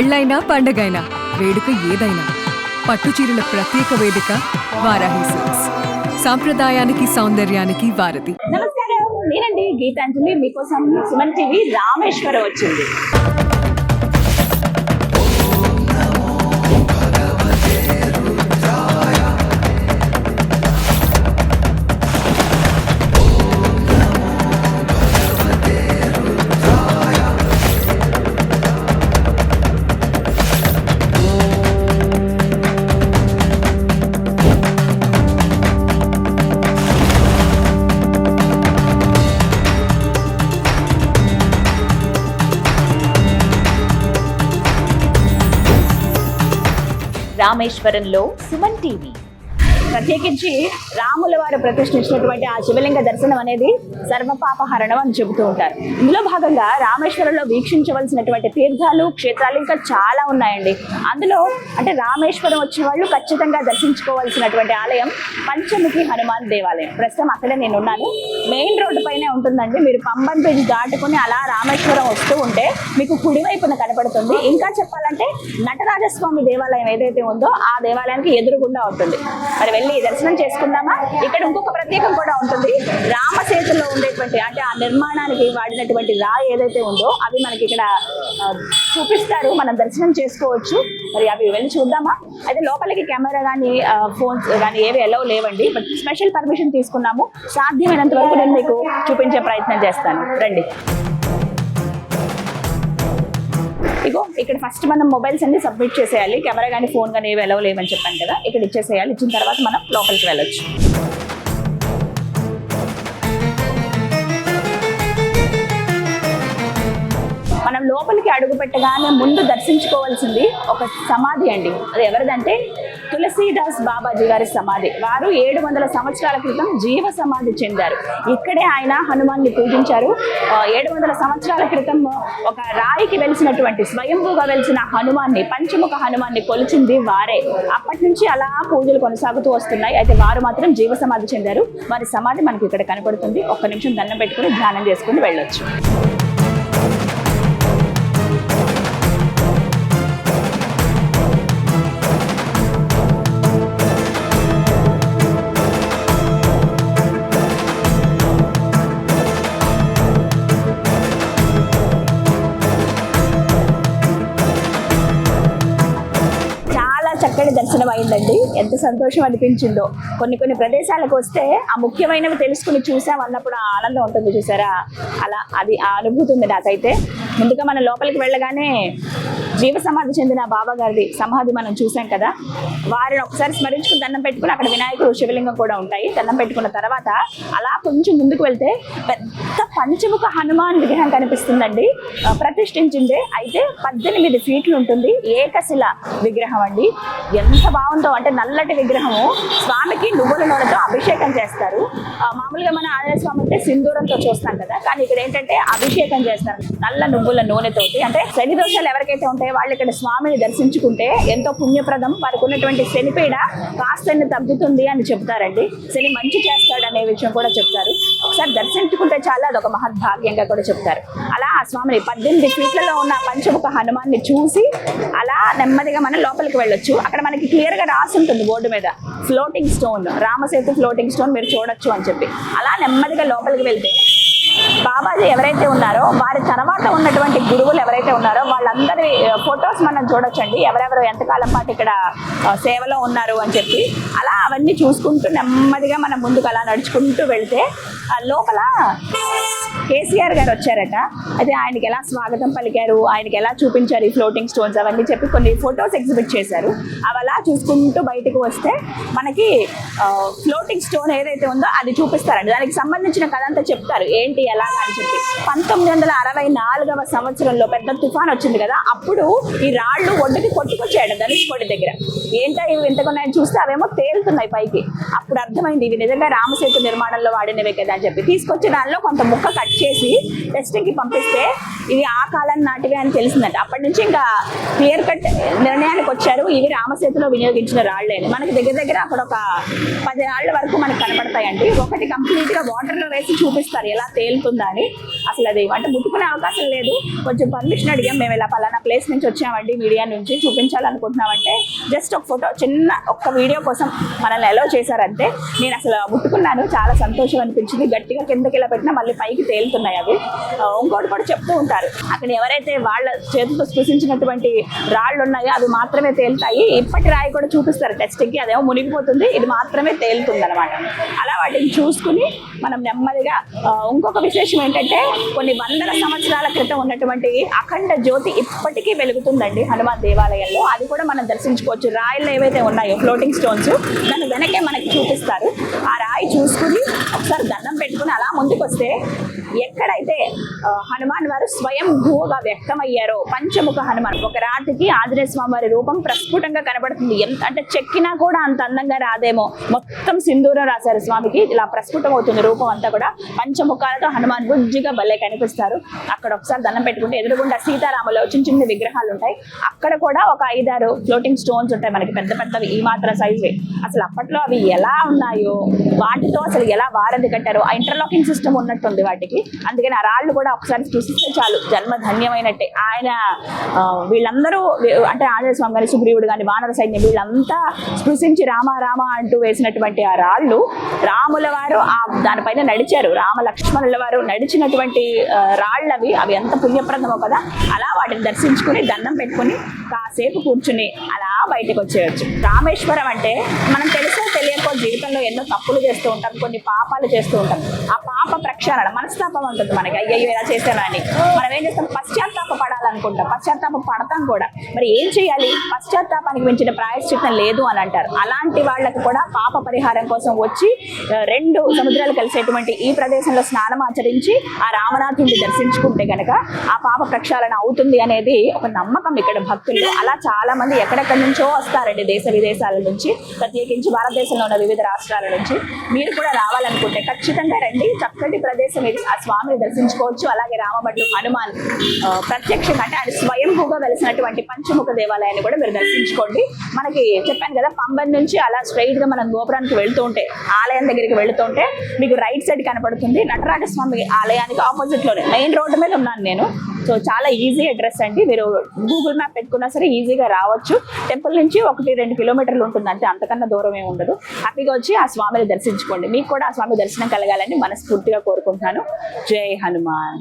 పెళ్ళైనా పండగైనా వేడుక ఏదైనా పట్టుచీరల ప్రత్యేక వేదిక వారాహి సిల్క్స్. సాంప్రదాయానికి సౌందర్యానికి వారధి. నమస్కారం, నేనండి గీతాంజలి. మీకోసం సుమన్ టీవీ రామేశ్వరం వచ్చింది. రామేశ్వరంలో సుమన్ టీవీ. ప్రత్యేకించి రాముల వారు ప్రతిష్ఠించినటువంటి ఆ శివలింగ దర్శనం అనేది సర్వపాపహరణం అని చెబుతూ ఉంటారు. ఇందులో భాగంగా రామేశ్వరంలో వీక్షించవలసినటువంటి తీర్థాలు, క్షేత్రాలు ఇంకా చాలా ఉన్నాయండి. అందులో అంటే రామేశ్వరం వచ్చిన వాళ్ళు ఖచ్చితంగా దర్శించుకోవాల్సినటువంటి ఆలయం పంచముఖి హనుమాన్ దేవాలయం. ప్రస్తుతం అక్కడే నేను ఉన్నాను. మెయిన్ రోడ్డు పైనే ఉంటుందండి. మీరు పంబన్ బ్రిడ్జ్ దాటుకుని అలా రామేశ్వరం వస్తూ ఉంటే మీకు కుడివైపున కనపడుతుంది. ఇంకా చెప్పాలంటే నటరాజస్వామి దేవాలయం ఏదైతే ఉందో ఆ దేవాలయానికి ఎదురుగుండా ఉంటుంది. మరి వెళ్ళి దర్శనం చేసుకుందామా? ఇక్కడ ఇంకొక ప్రత్యేకం కూడా ఉంటుంది. రామసేతులో ఉండేటువంటి అంటే ఆ నిర్మాణానికి వాడినటువంటి రాయి ఏదైతే ఉందో అవి మనకి ఇక్కడ చూపిస్తారు. మనం దర్శనం చేసుకోవచ్చు. మరి అవి వెళ్ళి చూద్దామా? అయితే లోపలికి కెమెరా కానీ ఫోన్స్ కానీ ఏవి ఎలవ్ లేవండి. బట్ స్పెషల్ పర్మిషన్ తీసుకున్నాము. సాధ్యమైనంత వరకు నేను మీకు చూపించే ప్రయత్నం చేస్తాను. రండి. ఇగో ఇక్కడ ఫస్ట్ మనం మొబైల్స్ అన్ని సబ్మిట్ చేసేయాలి. కెమెరా కానీ ఫోన్ కానీ ఏవి ఎలవ్ లేవని చెప్పాను కదా, ఇక్కడ ఇచ్చేసేయాలి. ఇచ్చిన తర్వాత మనం లోపలికి వెళ్ళొచ్చు. మనం లోపలికి అడుగు పెట్టగానే ముందు దర్శించుకోవాల్సింది ఒక సమాధి అండి. అది ఎవరిదంటే తులసీదాస్ బాబాజీ గారి సమాధి. వారు 700 సంవత్సరాల క్రితం జీవ సమాధి చెందారు. ఇక్కడే ఆయన హనుమాన్ని పూజించారు. 700 సంవత్సరాల క్రితం ఒక రాయికి వెలిసినటువంటి స్వయంభూగా వెలిసిన హనుమాన్ని, పంచముఖ హనుమాన్ని కొలిచింది వారే. అప్పటి నుంచి అలా పూజలు కొనసాగుతూ వస్తున్నాయి. అయితే వారు మాత్రం జీవ సమాధి చెందారు. వారి సమాధి మనకి ఇక్కడ కనపడుతుంది. ఒక్క నిమిషం దండం పెట్టుకుని ధ్యానం చేసుకుని వెళ్ళొచ్చు. చక్కటి దర్శనం అయిందండి. ఎంత సంతోషం అనిపించిందో. కొన్ని ప్రదేశాలకు వస్తే ఆ ముఖ్యమైనవి తెలుసుకుని చూసాం అన్నప్పుడు ఆ ఆనందం ఉంటుంది చూసారా, అలా అది ఆ అనుభూతి ఉంది నాకైతే. ముందుగా మనం లోపలికి వెళ్ళగానే జీవ సమాధి చెందిన బాబా గారి సమాధి మనం చూసాం కదా. వారిని ఒకసారి స్మరించుకుని దండం పెట్టుకుని అక్కడ వినాయకుడు, శివలింగం కూడా ఉంటాయి. దండం పెట్టుకున్న తర్వాత అలా కొంచెం ముందుకు వెళ్తే పెద్ద పంచముఖ హనుమాన్ విగ్రహం కనిపిస్తుందండి. ప్రతిష్ఠించిందే. అయితే 18 ఫీట్లు ఉంటుంది. ఏకశిల విగ్రహం అండి. ఎంత బాగుందో అంటే నల్లటి విగ్రహము. స్వామికి నువ్వుల నూనెతో అభిషేకం చేస్తారు. మామూలుగా మన ఆంజనేయ స్వామి అంటే సింధూరంతో చూస్తాం కదా, కానీ ఇక్కడ ఏంటంటే అభిషేకం చేస్తారు నల్ల నువ్వుల నూనెతోటి. అంటే శని దోషాలు ఎవరికైతే ఉంటాయో వాళ్ళు ఇక్కడ స్వామిని దర్శించుకుంటే ఎంతో పుణ్యప్రదం. వారికి ఉన్నటువంటి శనిపీడ కాస్త తగ్గుతుంది అని చెప్తారండి. శని మంచి చేస్తాడు అనే విషయం కూడా చెప్తారు. ఒకసారి దర్శించుకుంటే చాలా అదొక మహద్భాగ్యంగా కూడా చెప్తారు. అలా ఆ స్వామిని 18 ఫీట్లలో ఉన్న పంచముఖ హనుమాన్ని చూసి అలా నెమ్మదిగా మనం లోపలికి వెళ్ళొచ్చు. అక్కడ మనకి క్లియర్ గా రాసి ఉంటుంది బోర్డు మీద, floating stone, Ram Setu floating stone మీరు చూడొచ్చు అని చెప్పి. అలా నెమ్మదిగా లోపలికి వెళ్తే బాబాజీ ఎవరైతే ఉన్నారో వారి తర్వాత ఉన్నటువంటి గురువులు ఎవరైతే ఉన్నారో వాళ్ళందరి ఫొటోస్ మనం చూడొచ్చండి. ఎవరెవరు ఎంతకాలం పాటు ఇక్కడ సేవలో ఉన్నారు అని చెప్పి. అలా అవన్నీ చూసుకుంటూ నెమ్మదిగా మనం ముందుకు అలా నడుచుకుంటూ వెళ్తే లోపల కేసీఆర్ గారు వచ్చారట. అయితే ఆయనకి ఎలా స్వాగతం పలికారు, ఆయనకి ఎలా చూపించారు ఈ ఫ్లోటింగ్ స్టోన్స్ అవన్నీ చెప్పి కొన్ని ఫొటోస్ ఎగ్జిబిట్ చేశారు. అవి అలా చూసుకుంటూ బయటకు వస్తే మనకి ఫ్లోటింగ్ స్టోన్ ఏదైతే ఉందో అది చూపిస్తారండి. దానికి సంబంధించిన కథ అంతా చెప్తారు ఏంటి ఎలాగా అని చెప్పి. 1964వ సంవత్సరంలో పెద్ద తుఫాన్ వచ్చింది కదా, అప్పుడు ఈ రాళ్ళు ఒడ్డుకి కొట్టుకొచ్చాడు ధనుష్కోడి దగ్గర. ఏంటో ఇవి ఇంతకున్నాయని చూస్తే అవేమో తేలుతున్నాయి పైకి. అప్పుడు అర్థమైంది ఇవి నిజంగా రామసేతు నిర్మాణంలో వాడినవే కదా అని చెప్పి తీసుకొచ్చి దానిలో కొంత ముక్క కట్ చేసి టెస్టింగ్కి పంపిస్తే ఇవి ఆ కాలం నాటివే అని తెలిసిందంట. అప్పటి నుంచి ఇంకా క్లియర్ కట్ నిర్ణయానికి వచ్చారు ఇవి రామసేతులో వినియోగించిన రాళ్లే. మనకి దగ్గర అక్కడ ఒక 10 రాళ్ల వరకు మనకు కనపడతాయండి. ఒకటి కంప్లీట్ గా వాటర్ లో వేసి చూపిస్తారు ఎలా తేలుతుంది ముట్టుకుందా అని. అసలు అది అంటే ముట్టుకునే అవకాశం లేదు. కొంచెం పర్మిషన్ అడిగాం, మేము ఇలా పలానా ప్లేస్ నుంచి వచ్చామండి, మీడియా నుంచి చూపించాలనుకుంటున్నామంటే జస్ట్ ఒక ఫోటో, చిన్న ఒక్క వీడియో కోసం మనల్ని ఎలా చేశారంటే నేను అసలు ముట్టుకున్నాను. చాలా సంతోషం అనిపించింది. గట్టిగా కిందకి ఇలా పెట్టినా మళ్ళీ పైకి తేలుతున్నాయి అవి. ఇంకోటి కూడా చెప్తూ ఉంటారు, అక్కడ ఎవరైతే వాళ్ళ చేతితో స్పృశించినటువంటి రాళ్ళు ఉన్నాయో అవి మాత్రమే తేలుతాయి. ఇప్పటి రాయి కూడా చూపిస్తారు టెస్టింగ్కి, అదేమో మునిగిపోతుంది, ఇది మాత్రమే తేలుతుంది అనమాట. అలా వాటిని చూసుకుని మనం నెమ్మదిగా ఇంకొక విశేషం ఏంటంటే కొన్ని వందల సంవత్సరాల క్రితం ఉన్నటువంటి అఖండ జ్యోతి ఇప్పటికీ వెలుగుతుందండి హనుమాన్ దేవాలయంలో. అది కూడా మనం దర్శించుకోవచ్చు. రాయిల్లో ఏవైతే ఉన్నాయో ఫ్లోటింగ్ స్టోన్స్, దాని వెనకే మనకి చూపిస్తారు. ఆ రాయి చూసుకుని ఒకసారి దండం పెట్టుకుని అలా ముందుకు వస్తే ఎక్కడైతే హనుమాన్ వారు స్వయంభూగా వ్యక్తమయ్యారో పంచముఖ హనుమాన్, ఒక రాతికి ఆంజనేయ స్వామి వారి రూపం ప్రస్ఫుటంగా కనబడుతుంది. ఎంత అంటే చెక్కినా కూడా అంత అందంగా రాదేమో, మొత్తం సింధూరం రాశారు స్వామికి, ఇలా ప్రస్ఫుటం అవుతుంది రూపం అంతా కూడా. పంచముఖాలతో హనుమాన్ బుజ్జిగా భలే కనిపిస్తారు. అక్కడ ఒకసారి దండం పెట్టుకుంటే ఎదురుగుండా సీతారాములు చిన్న చిన్న విగ్రహాలు ఉంటాయి. అక్కడ కూడా ఒక 5-6 ఫ్లోటింగ్ స్టోన్స్ ఉంటాయి మనకి, పెద్ద పెద్దవి, ఈ మాత్రం సైజువి. అసలు అప్పట్లో అవి ఎలా ఉన్నాయో, వాటితో అసలు ఎలా వారధి కట్టారో, ఆ ఇంటర్లాకింగ్ సిస్టమ్ ఉన్నట్టుంది వాటికి. అందుకని ఆ రాళ్ళు కూడా ఒకసారి చూసిస్తే చాలు, జన్మ ధన్యమైనట్టే. ఆయన వీళ్ళందరూ అంటే ఆంజనేయ స్వామి గారి, సుగ్రీవుడు కానీ, వానర సైన్యం వీళ్ళంతా స్పృశించి రామ రామ అంటూ వేసినటువంటి ఆ రాళ్ళు రాముల వారు దానిపైన నడిచారు. రామ లక్ష్మణుల వారు నడిచినటువంటి రాళ్ళవి, అవి ఎంత పుణ్యప్రదమో కదా. అలా వాటిని దర్శించుకుని దండం పెట్టుకుని కాసేపు కూర్చుని అలా బయటకు వచ్చేయచ్చు. రామేశ్వరం అంటే మనం తెలుసో తెలియకో జీవితంలో ఎన్నో తప్పులు చేస్తూ ఉంటాం, కొన్ని పాపాలు చేస్తూ ఉంటాం. ఆ పాప ప్రక్షాళన, మనస్తాపం ఉంటుంది మనకి, అయ్యయ్యో ఇలా చేశాను అని. మనం ఏం చేస్తాం, పశ్చాత్తాప పడాలనుకుంటాం, పశ్చాత్తాపం పడతాం కూడా. మరి ఏం చేయాలి, పశ్చాత్తాపానికి మించిన ప్రాయశ్చిత్తం లేదు అని అంటారు. అలాంటి వాళ్ళకి కూడా పాప పరిహారం కోసం వచ్చి 2 సముద్రాలు కలిసేటువంటి ఈ ప్రదేశంలో స్నానం ఆచరించి ఆ రామనాథుడిని దర్శించుకుంటే గనక ఆ పాప ప్రక్షాళన అవుతుంది అనేది ఒక నమ్మకం ఇక్కడ భక్తులు. అలా చాలా మంది ఎక్కడెక్కడి నుంచో వస్తారండి, దేశ విదేశాల నుంచి, ప్రత్యేకించి భారతదేశంలో ఉన్న వివిధ రాష్ట్రాల నుంచి. మీరు కూడా రావాలనుకుంటే ఖచ్చితంగా రండి, చక్కటి ప్రదేశం ఇది. ఆ స్వామిని దర్శించుకోవచ్చు. అలాగే రామభద్రుడు హనుమాన్ ప్రత్యక్షంగా అంటే ఆయన స్వయంభూగా వెలిసినటువంటి పంచముఖ దేవాలయాన్ని కూడా మీరు దర్శించుకోండి. మనకి చెప్పాను కదా, పంబన్ నుంచి అలా స్ట్రైట్ గా మనం గోపురానికి వెళ్తూ ఉంటే, ఆలయం దగ్గరికి వెళుతుంటే మీకు రైట్ సైడ్ కనపడుతుంది నటరాజ స్వామి ఆలయానికి ఆపోజిట్ లోనే, మెయిన్ రోడ్డు మీద ఉన్నాను నేను. సో చాలా ఈజీ అడ్రస్ అండి, మీరు గూగుల్ మ్యాప్ పెట్టుకున్నా సరే ఈజీగా రావచ్చు. టెంపుల్ నుంచి 1-2 కిలోమీటర్లు ఉంటుంది అంతే, అంతకన్నా దూరం ఏమి ఉండదు. హ్యాపీగా వచ్చి ఆ స్వామిని దర్శించుకోండి. మీకు కూడా ఆ స్వామి దర్శనం కలగాలని మనస్ఫూర్తిగా కోరుకుంటున్నాను. జై హనుమాన్.